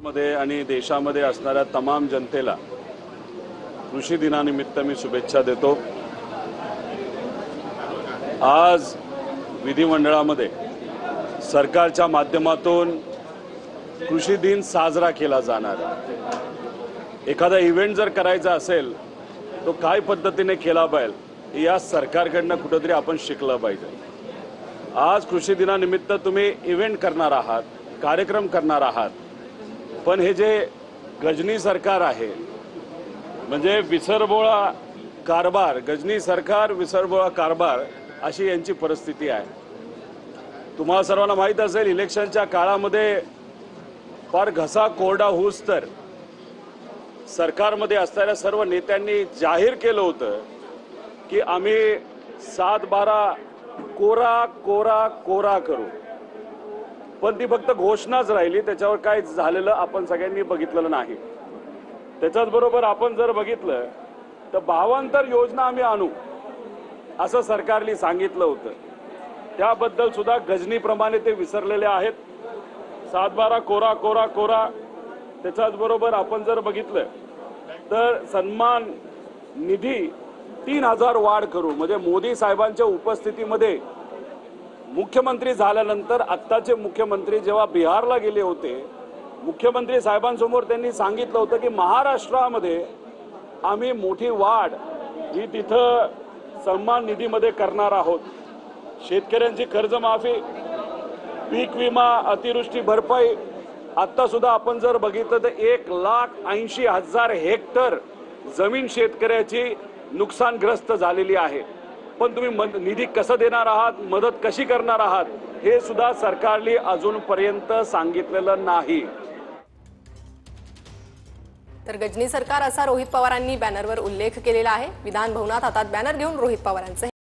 मध्ये आणि देशामध्ये असणाऱ्या तमाम जनतेला कृषी दिनानिमित्त मी शुभेच्छा देतो। आज विधिमंडळामध्ये सरकारच्या माध्यमातून कृषी दिन साजरा केला जाणार आहे। एखादा इव्हेंट जर करायचा असेल तो काय पद्धतीने केला पाहिजे या सरकारकडनं कुठेतरी आपण शिकलं पाहिजे। आज कृषी दिनानिमित्त तुम्ही इव्हेंट करणार आहात, कार्यक्रम करणार आहात, पण हे जे गजनी सरकार आहे म्हणजे विसरबोळा कारभार, गजनी सरकार विसरबोळा कारभार अशी यांची परिस्थिती आहे। तुम्हाला सर्वांना माहित असेल इलेक्शनच्या काळामध्ये फार घसा कोरडा होऊस तर सरकारमध्ये असणाऱ्या सर्व नेत्यांनी जाहीर केलं होतं की आम्ही 7-12 कोरा कोरा कोरा करू, पण ती फक्त घोषणाच राहिली, त्याच्यावर काय झालेलं आपण सगळ्यांनी बघितलेलं नाही। त्याच्याच बरोबर आपण जर बघितलं तर भावांतर योजना आम्ही आणू असं सरकारने सांगितलं होतं, त्याबद्दल सुद्धा गजनीप्रमाणे ते विसरलेले आहेत। 7-12 कोरा कोरा कोरा। त्याच्याच बरोबर आपण जर बघितलं तर सन्मान निधी 3000 वाढ करू, म्हणजे मोदी साहेबांच्या उपस्थितीमध्ये मुख्यमंत्री झाल्यानंतर आत्ताचे मुख्यमंत्री जेव्हा बिहारला गेले होते, मुख्यमंत्री साहेबांसमोर त्यांनी सांगितलं होतं की महाराष्ट्रामध्ये आम्ही मोठी वाढ ही तिथं सन्मान निधीमध्ये करणार आहोत। शेतकऱ्यांची कर्जमाफी, पीक विमा, अतिवृष्टी भरपाई, आता सुद्धा आपण जर बघितलं तर 1,80,000 हेक्टर जमीन शेतकऱ्याची नुकसानग्रस्त झालेली आहे। पण तुम्ही निधी कसं देणार आहात, मदत कशी करणार आहात हे सुद्धा सरकारने अजूनपर्यंत सांगितलेलं नाही। तर गजनी सरकार असा रोहित पवारांनी बॅनरवर उल्लेख केलेला आहे। विधान भवनात हातात बॅनर घेऊन रोहित पवारांचे